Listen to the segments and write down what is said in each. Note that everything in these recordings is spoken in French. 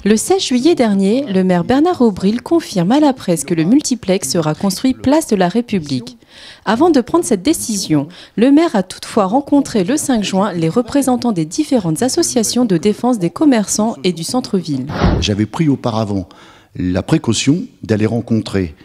Le 16 juillet dernier, le maire Bernard Aubril confirme à la presse que le multiplex sera construit place de la République. Avant de prendre cette décision, le maire a toutefois rencontré le 5 juin les représentants des différentes associations de défense des commerçants et du centre-ville. J'avais pris auparavant la précaution d'aller rencontrer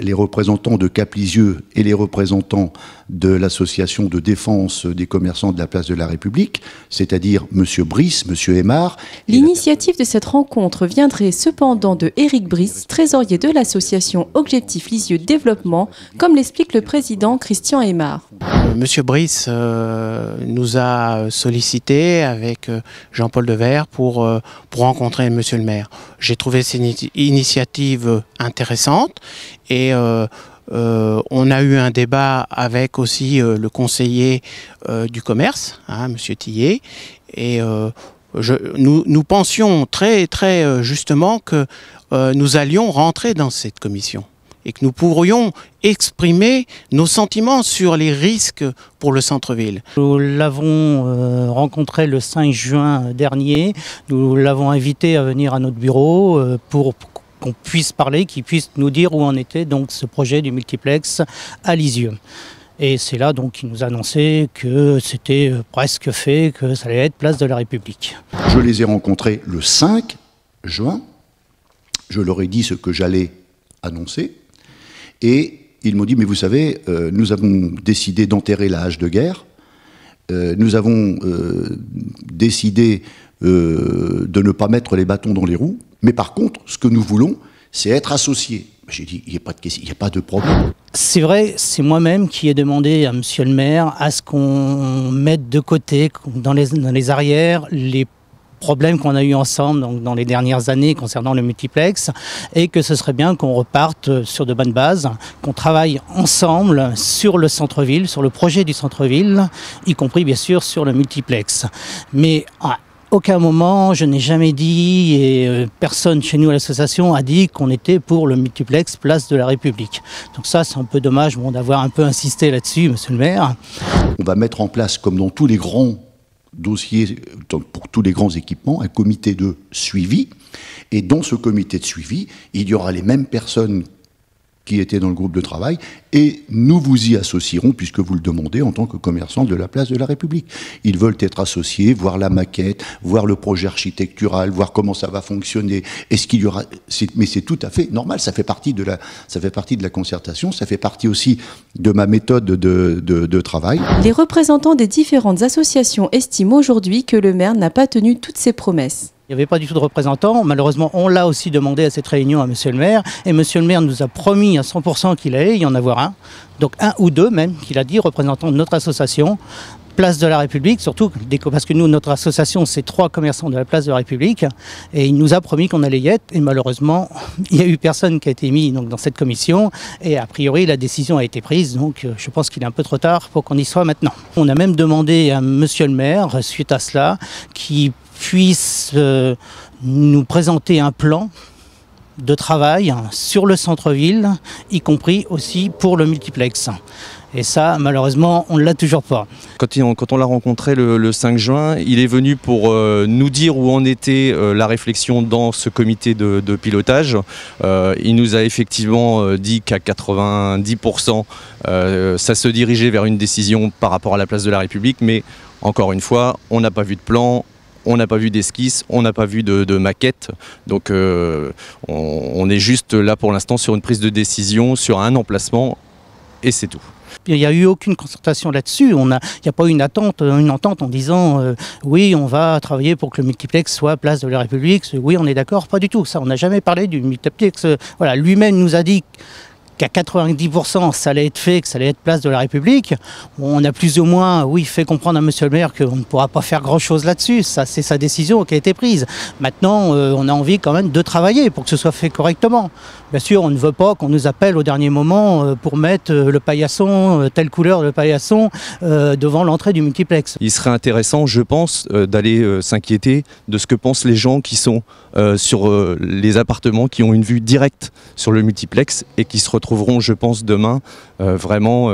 les représentants de Cap-Lisieux et les représentants de l'association de défense des commerçants de la place de la République, c'est-à-dire M. Brice, M. Aymar. L'initiative de cette rencontre viendrait cependant de Éric Brice, trésorier de l'association Objectif Lisieux Développement, comme l'explique le président Christian Aymar. Monsieur Brice nous a sollicité avec Jean-Paul Devers pour rencontrer Monsieur le maire. J'ai trouvé cette initiative intéressante et on a eu un débat avec aussi le conseiller du commerce, Monsieur Tillet, et nous pensions très justement que nous allions rentrer dans cette commission et que nous pourrions exprimer nos sentiments sur les risques pour le centre-ville. Nous l'avons rencontré le 5 juin dernier, nous l'avons invité à venir à notre bureau pour qu'on puisse parler, qu'il puisse nous dire où en était donc ce projet du multiplex à Lisieux. Et c'est là donc qu'il nous a annoncé que c'était presque fait, que ça allait être place de la République. Je les ai rencontrés le 5 juin, je leur ai dit ce que j'allais annoncer, et ils m'ont dit, mais vous savez, nous avons décidé d'enterrer la hache de guerre, nous avons décidé de ne pas mettre les bâtons dans les roues, mais par contre, ce que nous voulons, c'est être associés. J'ai dit, il n'y a pas de question, il n'y a pas de problème. C'est vrai, c'est moi-même qui ai demandé à Monsieur le maire à ce qu'on mette de côté, dans les arrières, les problèmes qu'on a eu ensemble donc, dans les dernières années concernant le multiplex, et que ce serait bien qu'on reparte sur de bonnes bases, qu'on travaille ensemble sur le centre-ville, sur le projet du centre-ville, y compris bien sûr sur le multiplex. Mais à aucun moment, je n'ai jamais dit, et personne chez nous à l'association a dit qu'on était pour le multiplex place de la République. Donc ça, c'est un peu dommage d'avoir un peu insisté là-dessus, monsieur le maire. On va mettre en place, comme dans tous les grands dossiers, pour tous les grands équipements, un comité de suivi. Et dans ce comité de suivi, il y aura les mêmes personnes qui étaient dans le groupe de travail, et nous vous y associerons, puisque vous le demandez en tant que commerçant de la place de la République. Ils veulent être associés, voir la maquette, voir le projet architectural, voir comment ça va fonctionner. Est-ce qu'il y aura... Mais c'est tout à fait normal, ça fait partie de la concertation, ça fait partie aussi de ma méthode de travail. Les représentants des différentes associations estiment aujourd'hui que le maire n'a pas tenu toutes ses promesses. Il n'y avait pas du tout de représentants. Malheureusement, on l'a aussi demandé à cette réunion à monsieur le maire. Et monsieur le maire nous a promis à 100% qu'il allait y en avoir un. Donc un ou deux même, qu'il a dit, représentant de notre association. Place de la République, surtout parce que nous, notre association, c'est 3 commerçants de la place de la République. Et il nous a promis qu'on allait y être. Et malheureusement, il n'y a eu personne qui a été mis donc, dans cette commission. Et a priori, la décision a été prise. Donc je pense qu'il est un peu trop tard pour qu'on y soit maintenant. On a même demandé à monsieur le maire, suite à cela, qui puisse nous présenter un plan de travail sur le centre-ville, y compris aussi pour le multiplex. Et ça, malheureusement, on ne l'a toujours pas. Quand on l'a rencontré le 5 juin, il est venu pour nous dire où en était la réflexion dans ce comité de pilotage. Il nous a effectivement dit qu'à 90%, ça se dirigeait vers une décision par rapport à la place de la République. Mais encore une fois, on n'a pas vu de plan. On n'a pas vu d'esquisse, on n'a pas vu de maquette, donc on est juste là pour l'instant sur une prise de décision, sur un emplacement, et c'est tout. Il n'y a eu aucune concertation là-dessus, il n'y a pas eu une entente en disant oui, on va travailler pour que le multiplex soit place de la République, oui, on est d'accord, pas du tout, ça, on n'a jamais parlé du multiplex. Voilà, lui-même nous a dit qu'à 90% ça allait être fait, que ça allait être place de la République. On a plus ou moins, oui, fait comprendre à monsieur le maire qu'on ne pourra pas faire grand-chose là-dessus. Ça, c'est sa décision qui a été prise. Maintenant, on a envie quand même de travailler pour que ce soit fait correctement. Bien sûr, on ne veut pas qu'on nous appelle au dernier moment pour mettre le paillasson, telle couleur de paillasson, devant l'entrée du multiplex. Il serait intéressant, je pense, d'aller s'inquiéter de ce que pensent les gens qui sont sur les appartements, qui ont une vue directe sur le multiplex et qui se retrouveront, je pense, demain vraiment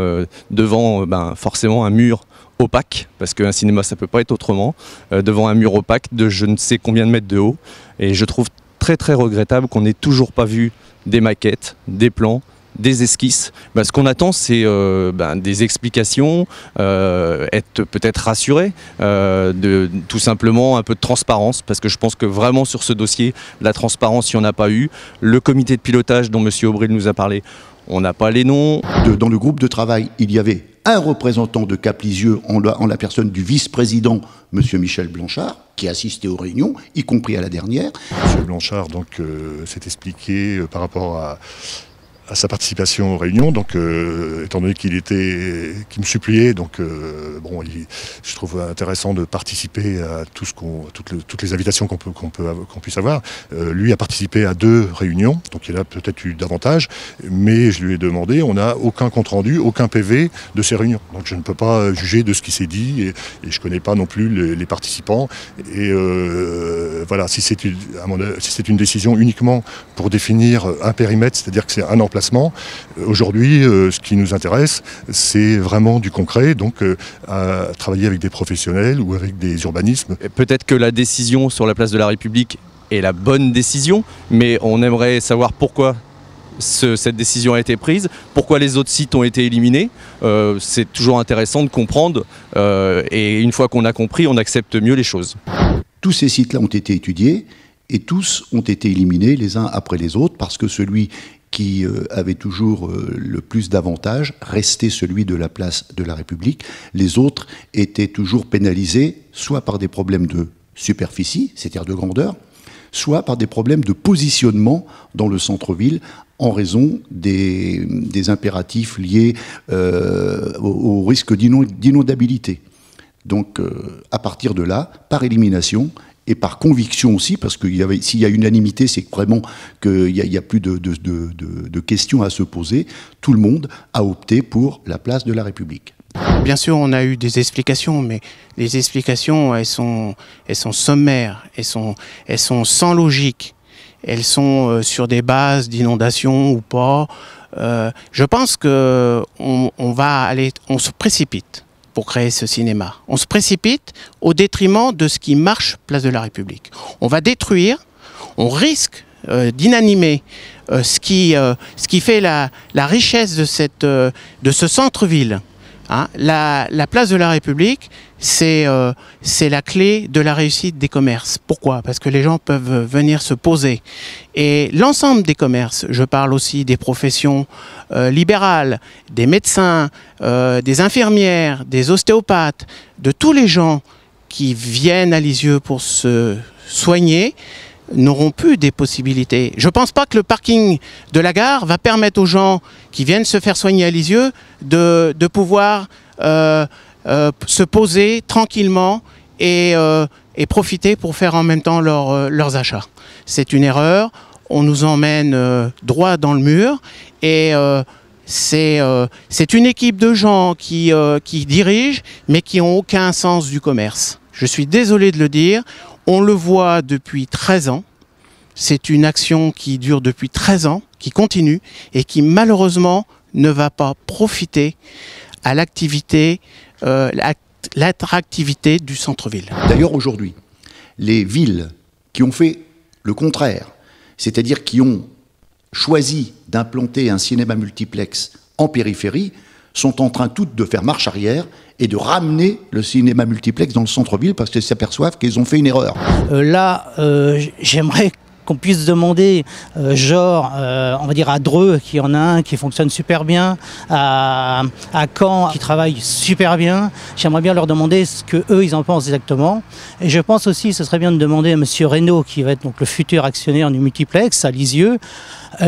devant forcément un mur opaque, parce qu'un cinéma ça peut pas être autrement, devant un mur opaque de je ne sais combien de mètres de haut. Et je trouve très très regrettable qu'on n'ait toujours pas vu des maquettes, des plans, des esquisses. Ce qu'on attend, c'est des explications, être peut-être rassuré, tout simplement un peu de transparence, parce que je pense que vraiment sur ce dossier, la transparence, il n'y en a pas eu. Le comité de pilotage dont M. Aubril nous a parlé, on n'a pas les noms. Dans le groupe de travail, il y avait un représentant de Cap-Lisieux en la personne du vice-président, M. Michel Blanchard, qui assistait aux réunions, y compris à la dernière. M. Blanchard s'est expliqué par rapport à sa participation aux réunions, étant donné qu'il me suppliait, je trouve intéressant de participer à toutes les invitations qu'on puisse avoir. Lui a participé à 2 réunions, donc il a peut-être eu davantage, mais je lui ai demandé, on n'a aucun compte-rendu, aucun PV de ces réunions. Donc je ne peux pas juger de ce qui s'est dit, et je ne connais pas non plus les participants. Et voilà, si c'est une décision uniquement pour définir un périmètre, c'est-à-dire que c'est un emplacement, aujourd'hui, ce qui nous intéresse, c'est vraiment du concret, donc à travailler avec des professionnels ou avec des urbanismes. Peut-être que la décision sur la place de la République est la bonne décision, mais on aimerait savoir pourquoi cette décision a été prise, pourquoi les autres sites ont été éliminés. C'est toujours intéressant de comprendre, et une fois qu'on a compris, on accepte mieux les choses. Tous ces sites-là ont été étudiés, et tous ont été éliminés les uns après les autres, parce que celui qui avait toujours le plus d'avantages restait celui de la place de la République. Les autres étaient toujours pénalisés, soit par des problèmes de superficie, c'est-à-dire de grandeur, soit par des problèmes de positionnement dans le centre-ville, en raison des impératifs liés au risque d'inondabilité. Donc, à partir de là, par élimination, et par conviction aussi, parce que s'il y a unanimité, c'est vraiment qu'il n'y a plus de questions à se poser. Tout le monde a opté pour la place de la République. Bien sûr, on a eu des explications, mais les explications, elles sont sommaires, elles sont sans logique. Elles sont sur des bases d'inondation ou pas. Je pense qu'on se précipite pour créer ce cinéma. On se précipite au détriment de ce qui marche place de la République. On va détruire, on risque d'inanimer ce qui fait la richesse de ce centre-ville. Hein, la place de la République, c'est la clé de la réussite des commerces. Pourquoi? Parce que les gens peuvent venir se poser. Et l'ensemble des commerces, je parle aussi des professions libérales, des médecins, des infirmières, des ostéopathes, de tous les gens qui viennent à Lisieux pour se soigner, n'auront plus des possibilités. Je ne pense pas que le parking de la gare va permettre aux gens qui viennent se faire soigner à Lisieux de pouvoir se poser tranquillement et profiter pour faire en même temps leurs achats. C'est une erreur, on nous emmène droit dans le mur et c'est une équipe de gens qui dirigent mais qui n'ont aucun sens du commerce. Je suis désolé de le dire. On le voit depuis 13 ans, c'est une action qui dure depuis 13 ans, qui continue et qui malheureusement ne va pas profiter à l'activité, l'attractivité du centre-ville. D'ailleurs aujourd'hui, les villes qui ont fait le contraire, c'est-à-dire qui ont choisi d'implanter un cinéma multiplex en périphérie, sont en train toutes de faire marche arrière et de ramener le cinéma multiplex dans le centre-ville parce qu'ils s'aperçoivent qu'ils ont fait une erreur. J'aimerais qu'on puisse demander, on va dire à Dreux, qui en a un qui fonctionne super bien, à Caen, qui travaille super bien. J'aimerais bien leur demander ce qu'eux, ils en pensent exactement. Et je pense aussi, ce serait bien de demander à M. Reynaud, qui va être donc le futur actionnaire du multiplex à Lisieux,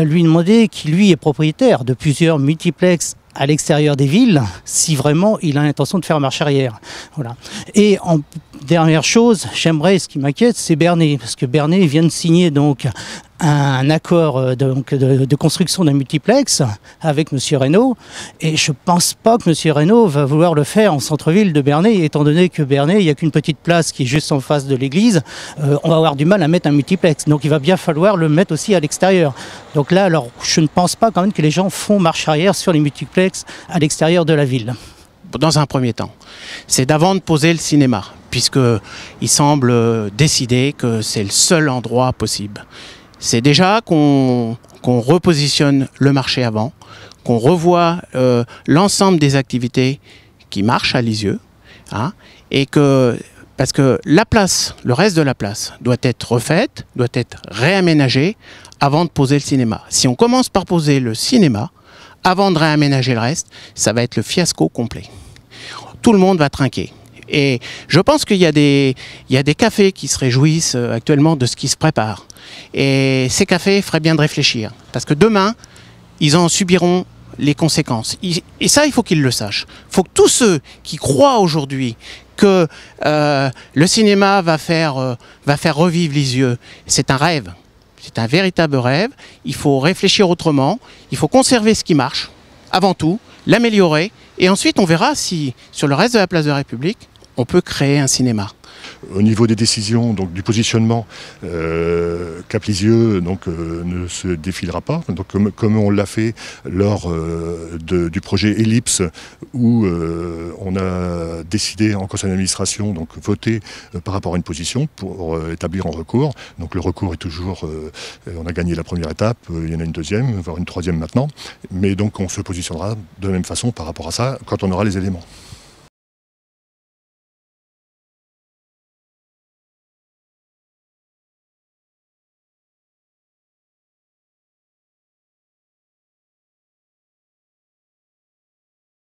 lui demander, qui lui est propriétaire de plusieurs multiplex à l'extérieur des villes, si vraiment il a l'intention de faire marche arrière. Voilà. Et en dernière chose, ce qui m'inquiète, c'est Bernet, parce que Bernet vient de signer donc un accord de construction d'un multiplex avec M. Reynaud, et je ne pense pas que M. Reynaud va vouloir le faire en centre-ville de Bernet, étant donné que Bernet, il n'y a qu'une petite place qui est juste en face de l'église, on va avoir du mal à mettre un multiplex, donc il va bien falloir le mettre aussi à l'extérieur. Donc là, je ne pense pas quand même que les gens font marche arrière sur les multiplex à l'extérieur de la ville. dans un premier temps, c'est d'avant de poser le cinéma, puisqu'il semble décider que c'est le seul endroit possible. C'est déjà qu'on repositionne le marché avant, qu'on revoie l'ensemble des activités qui marchent à Lisieux, hein, parce que la place, le reste de la place, doit être refaite, doit être réaménagée avant de poser le cinéma. Si on commence par poser le cinéma, avant de réaménager le reste, ça va être le fiasco complet. Tout le monde va trinquer. Et je pense qu'il y a des cafés qui se réjouissent actuellement de ce qui se prépare. Et ces cafés feraient bien de réfléchir. Parce que demain, ils en subiront les conséquences. Et ça, il faut qu'ils le sachent. Il faut que tous ceux qui croient aujourd'hui que le cinéma va faire revivre Lisieux, c'est un rêve. C'est un véritable rêve. Il faut réfléchir autrement. Il faut conserver ce qui marche, avant tout, l'améliorer. Et ensuite, on verra si, sur le reste de la place de la République, on peut créer un cinéma. Au niveau des décisions, donc du positionnement, Cap Lisieux ne se défilera pas. Donc, comme on l'a fait lors du projet Ellipse, où on a décidé en conseil d'administration, donc voter par rapport à une position pour établir un recours. Donc le recours est toujours, on a gagné la première étape, il y en a une deuxième, voire une troisième maintenant. Mais donc on se positionnera de la même façon par rapport à ça quand on aura les éléments.